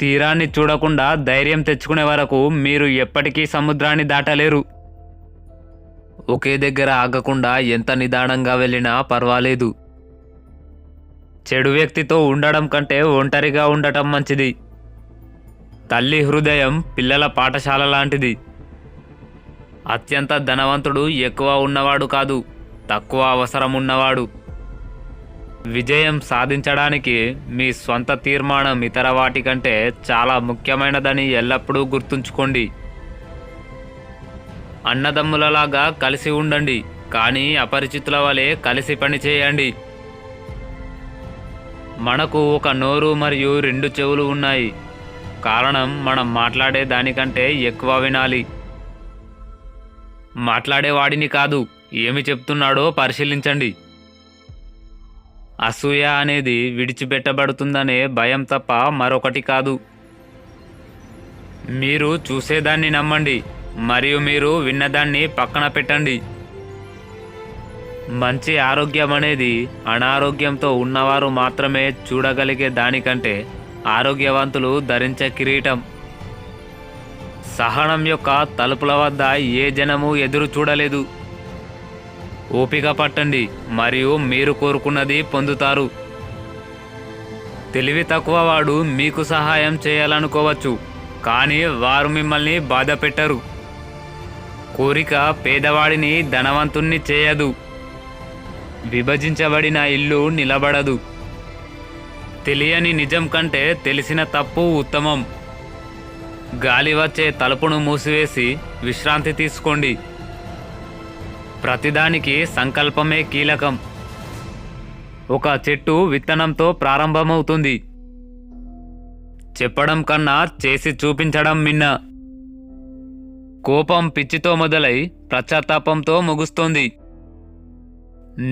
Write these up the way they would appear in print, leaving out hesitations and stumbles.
తీరాన్ని చూడకుండా ధైర్యం తెచ్చుకునే వరకు మీరు ఎప్పటికీ సముద్రాన్ని దాటలేరు. ఒకే దగ్గర ఆగకుండా ఎంత నిదానంగా వెళ్ళినా పర్వాలేదు. చెడు వ్యక్తితో ఉండడం కంటే ఒంటరిగా ఉండటం మంచిది. తల్లి హృదయం పిల్లల పాఠశాల లాంటిది. అత్యంత ధనవంతుడు ఎక్కువ ఉన్నవాడు కాదు, తక్కువ అవసరం ఉన్నవాడు. విజయం సాధించడానికి మీ స్వంత తీర్మానం ఇతర వాటి కంటే చాలా ముఖ్యమైనదని ఎల్లప్పుడూ గుర్తుంచుకోండి. అన్నదమ్ములలాగా కలిసి ఉండండి, కానీ అపరిచితుల వలె కలిసి పని చేయండి. మనకు ఒక నోరు మరియు 2 చెవులు ఉన్నాయి. కారణం మనం మాట్లాడే దానికంటే ఎక్కువ వినాలి. మాట్లాడేవాడిని కాదు, ఏమి చెప్తున్నాడో పరిశీలించండి. అసూయ అనేది విడిచిపెట్టబడుతుందనే భయం తప్ప మరొకటి కాదు. మీరు చూసేదాన్ని నమ్మండి మరియు మీరు విన్నదాన్ని పక్కన పెట్టండి. మంచి ఆరోగ్యం అనేది అనారోగ్యంతో ఉన్నవారు మాత్రమే చూడగలిగే దానికంటే ఆరోగ్యవంతులు ధరించే కిరీటం. సహనం యొక్క తలుపుల వద్ద ఏ జనము ఎదురు చూడలేదు. ఓపిక పట్టండి మరియు మీరు కోరుకున్నది పొందుతారు. తెలివి తక్కువ వాడు మీకు సహాయం చేయాలనుకోవచ్చు, కానీ వారు మిమ్మల్ని బాధ పెట్టరు. కోరిక పేదవాడిని ధనవంతుణ్ణి చేయదు. విభజించబడిన ఇల్లు నిలబడదు. తెలియని నిజం కంటే తెలిసిన తప్పు ఉత్తమం. గాలి వచ్చే తలుపును మూసివేసి విశ్రాంతి తీసుకోండి. ప్రతిదానికి సంకల్పమే కీలకం. ఒక చెట్టు విత్తనంతో ప్రారంభమవుతుంది. చెప్పడం కన్నా చేసి చూపించడం మిన్న. కోపం పిచ్చితో మొదలై పశ్చాత్తాపంతో ముగుస్తుంది.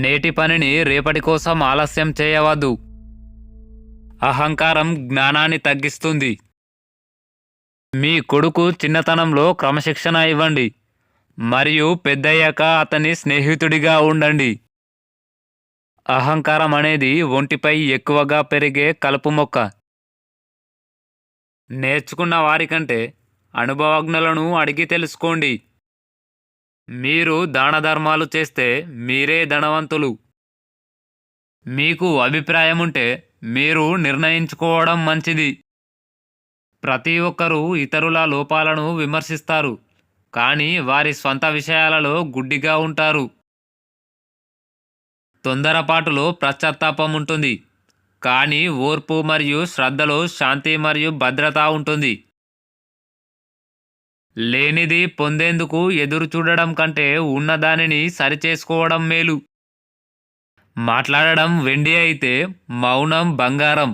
నేటి పనిని రేపటి కోసం ఆలస్యం చేయవద్దు. అహంకారం జ్ఞానాన్ని తగ్గిస్తుంది. మీ కొడుకు చిన్నతనంలో క్రమశిక్షణ ఇవ్వండి మరియు పెద్దయ్యాక అతని స్నేహితుడిగా ఉండండి. అహంకారం అనేది ఒంటిపై ఎక్కువగా పెరిగే కలుపు మొక్క. నేర్చుకున్న వారికంటే అనుభవజ్ఞులను అడిగి తెలుసుకోండి. మీరు దాన ధర్మాలు చేస్తే మీరే ధనవంతులు. మీకు అభిప్రాయం ఉంటే మీరు నిర్ణయించుకోవడం మంచిది. ప్రతి ఒక్కరూ ఇతరుల లోపాలను విమర్శిస్తారు, కానీ వారి స్వంత విషయాలలో గుడ్డిగా ఉంటారు. తొందరపాటులో పశ్చాత్తాపం ఉంటుంది, కానీ ఓర్పు మరియు శ్రద్ధలో శాంతి మరియు భద్రత ఉంటుంది. లేనిది పొందేందుకు ఎదురు చూడడం కంటే ఉన్నదానిని సరిచేసుకోవడం మేలు. మాట్లాడడం వెండి అయితే మౌనం బంగారం.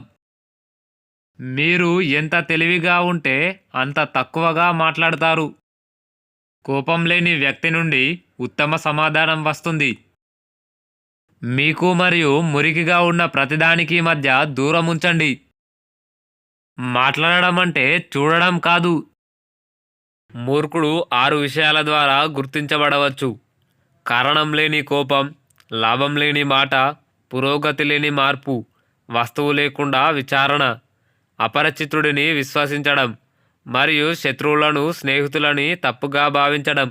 మీరు ఎంత తెలివిగా ఉంటే అంత తక్కువగా మాట్లాడతారు. కోపం లేని వ్యక్తి నుండి ఉత్తమ సమాధానం వస్తుంది. మీకు మరియు మురికిగా ఉన్న ప్రతిదానికి మధ్య దూరం ఉంచండి. మాట్లాడడం అంటే చూడడం కాదు. మూర్ఖుడు 6 విషయాల ద్వారా గుర్తించబడవచ్చు: కారణం లేని కోపం, లాభం లేని మాట, పురోగతి లేని మార్పు, వస్తువు లేకుండా విచారణ, అపరిచితుడిని విశ్వసించడం మరియు శత్రువులను స్నేహితులని తప్పుగా భావించడం.